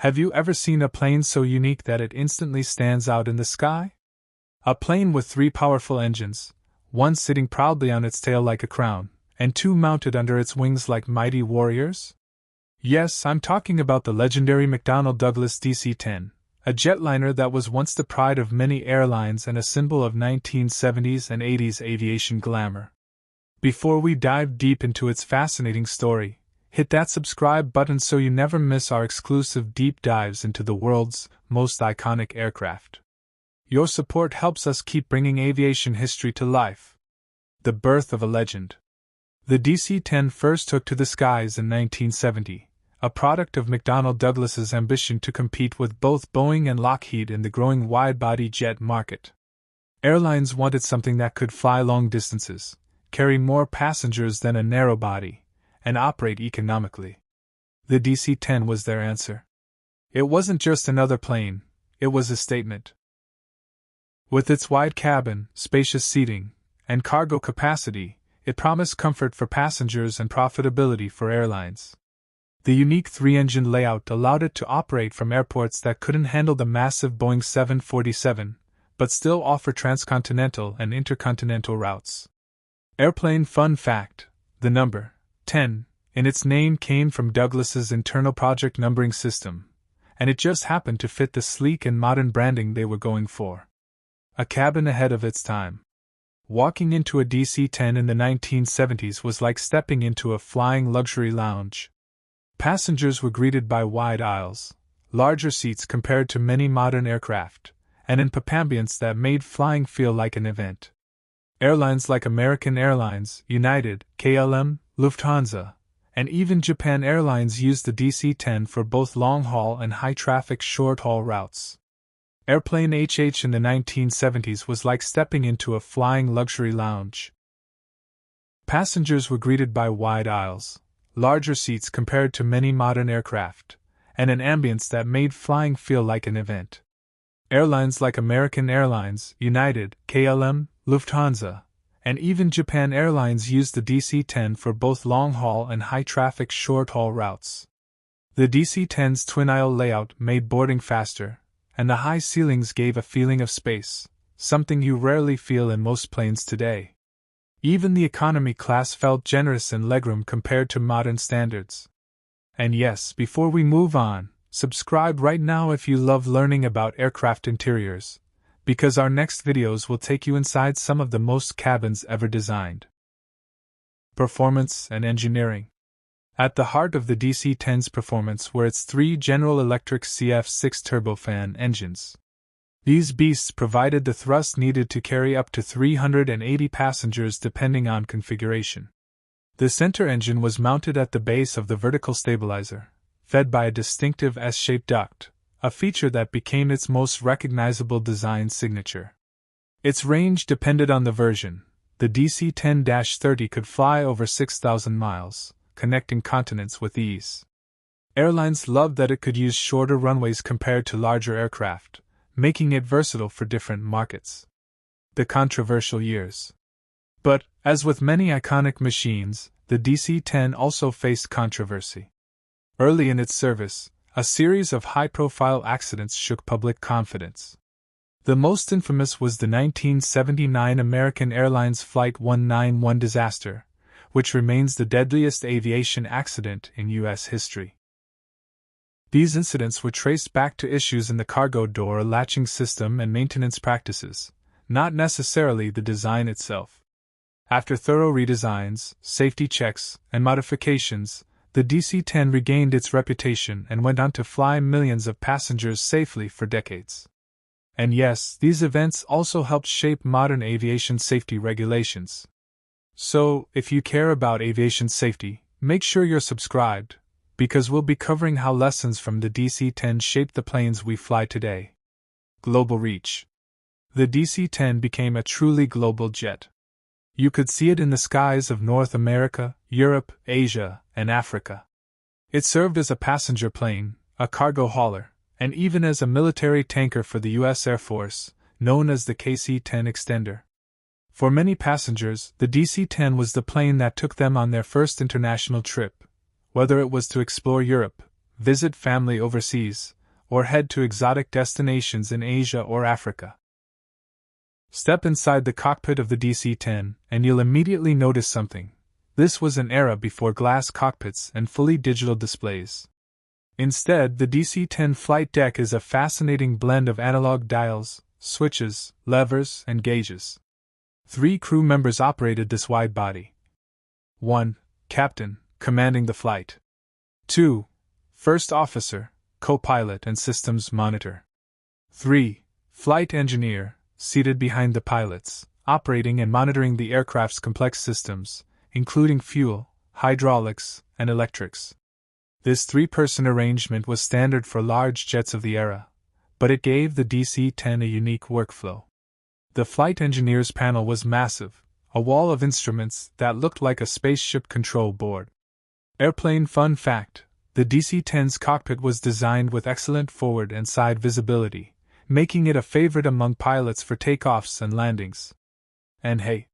Have you ever seen a plane so unique that it instantly stands out in the sky? A plane with 3 powerful engines, one sitting proudly on its tail like a crown, and 2 mounted under its wings like mighty warriors? Yes, I'm talking about the legendary McDonnell Douglas DC-10, a jetliner that was once the pride of many airlines and a symbol of 1970s and 80s aviation glamour. Before we dive deep into its fascinating story, hit that subscribe button so you never miss our exclusive deep dives into the world's most iconic aircraft. Your support helps us keep bringing aviation history to life. The birth of a legend. The DC-10 first took to the skies in 1970, a product of McDonnell Douglas's ambition to compete with both Boeing and Lockheed in the growing wide-body jet market. Airlines wanted something that could fly long distances, carry more passengers than a narrow-body, and operate economically. The DC-10 was their answer. It wasn't just another plane, it was a statement. With its wide cabin, spacious seating, and cargo capacity, it promised comfort for passengers and profitability for airlines. The unique 3-engine layout allowed it to operate from airports that couldn't handle the massive Boeing 747, but still offer transcontinental and intercontinental routes. Airplane fun fact: the number 10 in its name came from Douglas's internal project numbering system, and it just happened to fit the sleek and modern branding they were going for. A cabin ahead of its time. Walking into a DC-10 in the 1970s was like stepping into a flying luxury lounge. Passengers were greeted by wide aisles, larger seats compared to many modern aircraft, and an ambience that made flying feel like an event. Airlines like American Airlines, United, KLM, Lufthansa, and even Japan Airlines used the DC-10 for both long-haul and high-traffic short-haul routes. Airplane HH in the 1970s was like stepping into a flying luxury lounge. Passengers were greeted by wide aisles, larger seats compared to many modern aircraft, and an ambience that made flying feel like an event. Airlines like American Airlines, United, KLM, Lufthansa, and even Japan Airlines used the DC-10 for both long-haul and high-traffic short-haul routes. The DC-10's twin-aisle layout made boarding faster, and the high ceilings gave a feeling of space, something you rarely feel in most planes today. Even the economy class felt generous in legroom compared to modern standards. And yes, before we move on, subscribe right now if you love learning about aircraft interiors, because our next videos will take you inside some of the most cabins ever designed. Performance and engineering. At the heart of the DC-10's performance were its 3 General Electric CF6 turbofan engines. These beasts provided the thrust needed to carry up to 380 passengers depending on configuration. The center engine was mounted at the base of the vertical stabilizer, fed by a distinctive S-shaped duct, a feature that became its most recognizable design signature. Its range depended on the version. The DC-10-30 could fly over 6,000 miles, connecting continents with ease. Airlines loved that it could use shorter runways compared to larger aircraft, making it versatile for different markets. The controversial years. But, as with many iconic machines, the DC-10 also faced controversy. Early in its service, a series of high-profile accidents shook public confidence. The most infamous was the 1979 American Airlines Flight 191 disaster, which remains the deadliest aviation accident in U.S. history. These incidents were traced back to issues in the cargo door latching system and maintenance practices, not necessarily the design itself. After thorough redesigns, safety checks, and modifications, the DC-10 regained its reputation and went on to fly millions of passengers safely for decades. And yes, these events also helped shape modern aviation safety regulations. So, if you care about aviation safety, make sure you're subscribed, because we'll be covering how lessons from the DC-10 shaped the planes we fly today. Global reach. The DC-10 became a truly global jet. You could see it in the skies of North America, Europe, Asia, and Africa. It served as a passenger plane, a cargo hauler, and even as a military tanker for the U.S. Air Force, known as the KC-10 Extender. For many passengers, the DC-10 was the plane that took them on their first international trip, whether it was to explore Europe, visit family overseas, or head to exotic destinations in Asia or Africa. Step inside the cockpit of the DC-10, and you'll immediately notice something. This was an era before glass cockpits and fully digital displays. Instead, the DC-10 flight deck is a fascinating blend of analog dials, switches, levers, and gauges. 3 crew members operated this wide body. 1. Captain, commanding the flight. 2. First officer, co-pilot and systems monitor. 3. Flight engineer, seated behind the pilots, operating and monitoring the aircraft's complex systems, including fuel, hydraulics, and electrics. This 3-person arrangement was standard for large jets of the era, but it gave the DC-10 a unique workflow. The flight engineer's panel was massive, a wall of instruments that looked like a spaceship control board. Airplane fun fact: the DC-10's cockpit was designed with excellent forward and side visibility, making it a favorite among pilots for takeoffs and landings. And hey,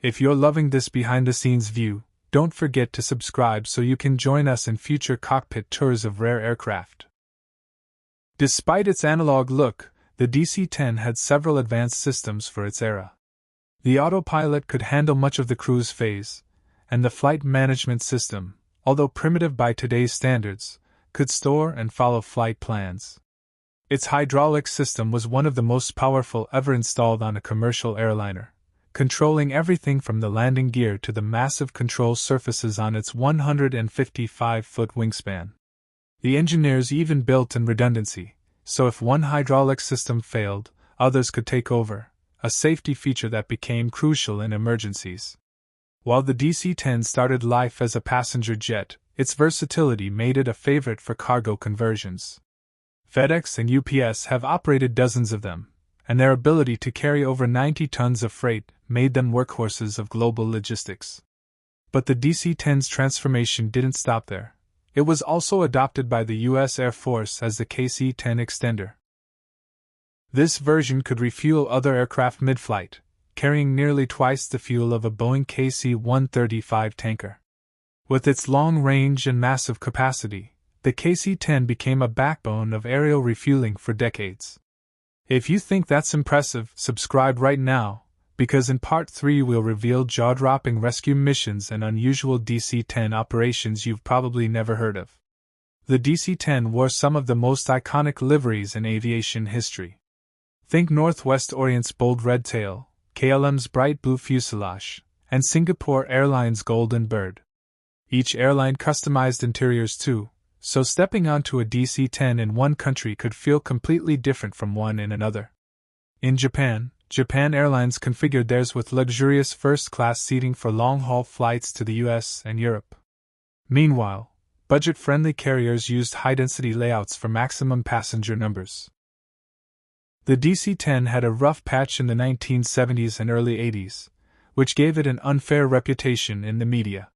if you're loving this behind-the-scenes view, don't forget to subscribe so you can join us in future cockpit tours of rare aircraft. Despite its analog look, the DC-10 had several advanced systems for its era. The autopilot could handle much of the cruise phase, and the flight management system, although primitive by today's standards, could store and follow flight plans. Its hydraulic system was one of the most powerful ever installed on a commercial airliner, controlling everything from the landing gear to the massive control surfaces on its 155-foot wingspan. The engineers even built in redundancy, so if one hydraulic system failed, others could take over, a safety feature that became crucial in emergencies. While the DC-10 started life as a passenger jet, its versatility made it a favorite for cargo conversions. FedEx and UPS have operated dozens of them, and their ability to carry over 90 tons of freight made them workhorses of global logistics. But the DC-10's transformation didn't stop there. It was also adopted by the U.S. Air Force as the KC-10 extender. This version could refuel other aircraft mid-flight, carrying nearly twice the fuel of a Boeing KC-135 tanker. With its long range and massive capacity, the KC-10 became a backbone of aerial refueling for decades. If you think that's impressive, subscribe right now, because in Part 3 we'll reveal jaw-dropping rescue missions and unusual DC-10 operations you've probably never heard of. The DC-10 wore some of the most iconic liveries in aviation history. Think Northwest Orient's bold red tail, KLM's bright blue fuselage, and Singapore Airlines' golden bird. Each airline customized interiors too, so stepping onto a DC-10 in one country could feel completely different from one in another. In Japan Airlines configured theirs with luxurious first-class seating for long-haul flights to the US and Europe. Meanwhile, budget-friendly carriers used high-density layouts for maximum passenger numbers. The DC-10 had a rough patch in the 1970s and early 80s, which gave it an unfair reputation in the media.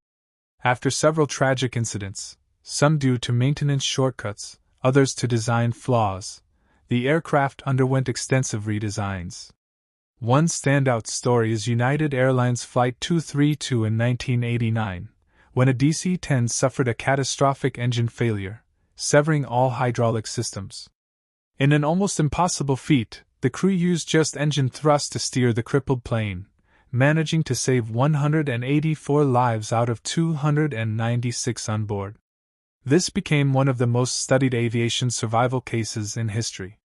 After several tragic incidents, some due to maintenance shortcuts, others to design flaws, the aircraft underwent extensive redesigns. One standout story is United Airlines Flight 232 in 1989, when a DC-10 suffered a catastrophic engine failure, severing all hydraulic systems. In an almost impossible feat, the crew used just engine thrust to steer the crippled plane, managing to save 184 lives out of 296 on board. This became one of the most studied aviation survival cases in history.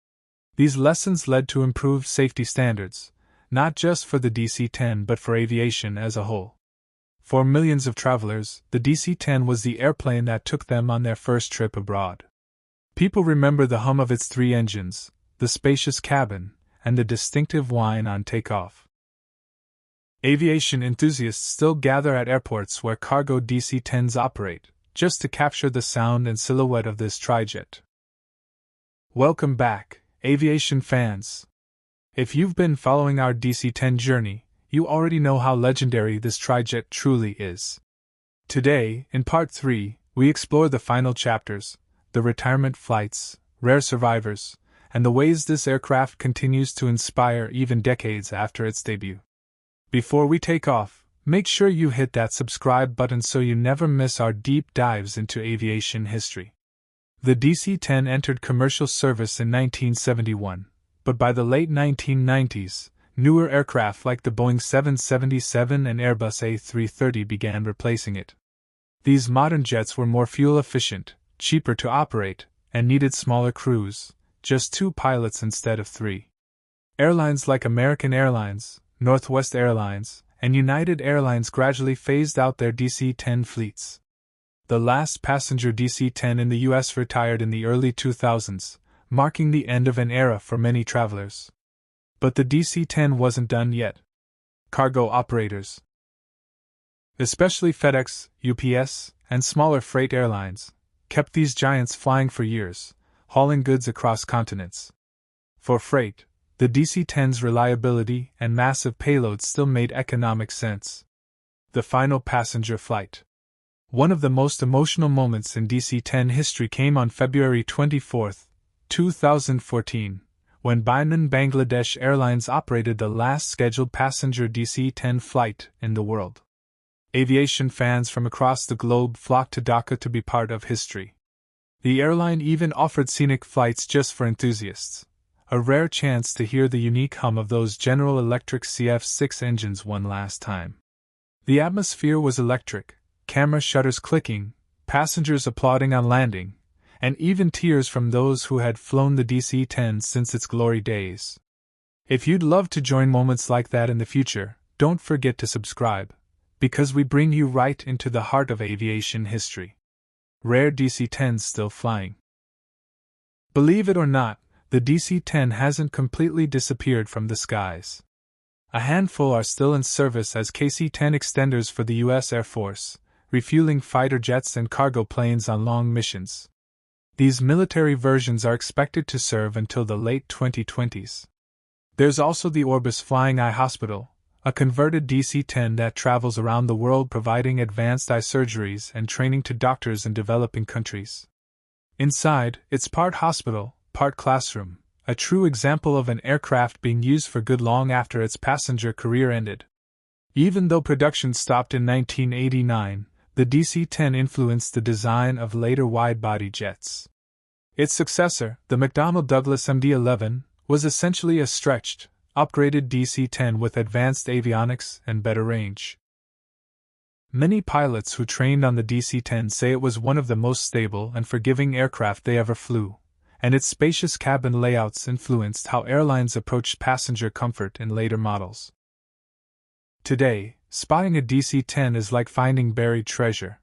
These lessons led to improved safety standards, not just for the DC-10 but for aviation as a whole. For millions of travelers, the DC-10 was the airplane that took them on their first trip abroad. People remember the hum of its 3 engines, the spacious cabin, and the distinctive whine on takeoff. Aviation enthusiasts still gather at airports where cargo DC-10s operate, just to capture the sound and silhouette of this trijet. Welcome back, aviation fans! If you've been following our DC-10 journey, you already know how legendary this trijet truly is. Today, in Part 3, we explore the final chapters, the retirement flights, rare survivors, and the ways this aircraft continues to inspire even decades after its debut. Before we take off, make sure you hit that subscribe button so you never miss our deep dives into aviation history. The DC-10 entered commercial service in 1971, but by the late 1990s, newer aircraft like the Boeing 777 and Airbus A330 began replacing it. These modern jets were more fuel efficient, cheaper to operate, and needed smaller crews, just 2 pilots instead of 3. Airlines like American Airlines, Northwest Airlines, and United Airlines gradually phased out their DC-10 fleets. The last passenger DC-10 in the U.S. retired in the early 2000s, marking the end of an era for many travelers. But the DC-10 wasn't done yet. Cargo operators, especially FedEx, UPS, and smaller freight airlines, kept these giants flying for years, hauling goods across continents. For freight, the DC-10's reliability and massive payload still made economic sense. The final passenger flight. One of the most emotional moments in DC-10 history came on February 24, 2014, when Biman Bangladesh Airlines operated the last scheduled passenger DC-10 flight in the world. Aviation fans from across the globe flocked to Dhaka to be part of history. The airline even offered scenic flights just for enthusiasts, a rare chance to hear the unique hum of those General Electric CF6 engines one last time. The atmosphere was electric, camera shutters clicking, passengers applauding on landing, and even tears from those who had flown the DC-10 since its glory days. If you'd love to join moments like that in the future, don't forget to subscribe, because we bring you right into the heart of aviation history. Rare DC-10s still flying. Believe it or not, the DC-10 hasn't completely disappeared from the skies. A handful are still in service as KC-10 extenders for the U.S. Air Force, refueling fighter jets and cargo planes on long missions. These military versions are expected to serve until the late 2020s. There's also the Orbis Flying Eye Hospital, a converted DC-10 that travels around the world providing advanced eye surgeries and training to doctors in developing countries. Inside, it's part hospital, part classroom, a true example of an aircraft being used for good long after its passenger career ended. Even though production stopped in 1989, the DC-10 influenced the design of later wide-body jets. Its successor, the McDonnell Douglas MD-11, was essentially a stretched, upgraded DC-10 with advanced avionics and better range. Many pilots who trained on the DC-10 say it was one of the most stable and forgiving aircraft they ever flew, and its spacious cabin layouts influenced how airlines approached passenger comfort in later models. Today, spotting a DC-10 is like finding buried treasure.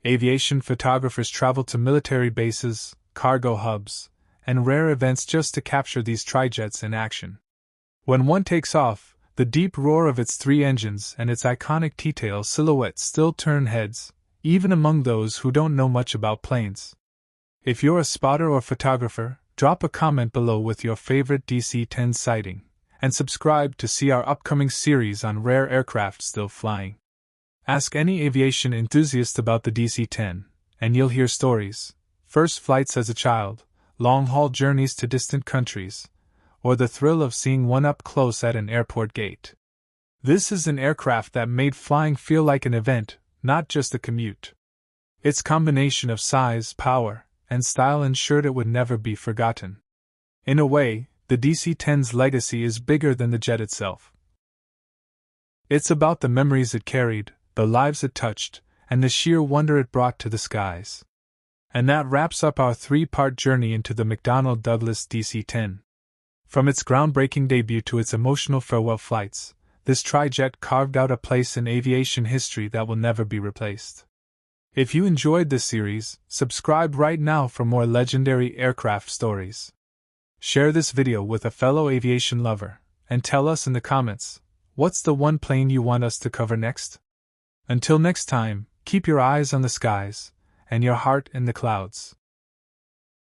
Aviation photographers travel to military bases, cargo hubs, and rare events just to capture these trijets in action. When one takes off, the deep roar of its 3 engines and its iconic T-tail silhouette still turn heads, even among those who don't know much about planes. If you're a spotter or photographer, drop a comment below with your favorite DC-10 sighting, and subscribe to see our upcoming series on rare aircraft still flying. Ask any aviation enthusiast about the DC-10, and you'll hear stories, first flights as a child, long-haul journeys to distant countries, or the thrill of seeing one up close at an airport gate. This is an aircraft that made flying feel like an event, not just a commute. Its combination of size, power, and style ensured it would never be forgotten. In a way, the DC-10's legacy is bigger than the jet itself. It's about the memories it carried, the lives it touched, and the sheer wonder it brought to the skies. And that wraps up our 3-part journey into the McDonnell Douglas DC-10. From its groundbreaking debut to its emotional farewell flights, this trijet carved out a place in aviation history that will never be replaced. If you enjoyed this series, subscribe right now for more legendary aircraft stories. Share this video with a fellow aviation lover, and tell us in the comments, what's the one plane you want us to cover next? Until next time, keep your eyes on the skies, and your heart in the clouds.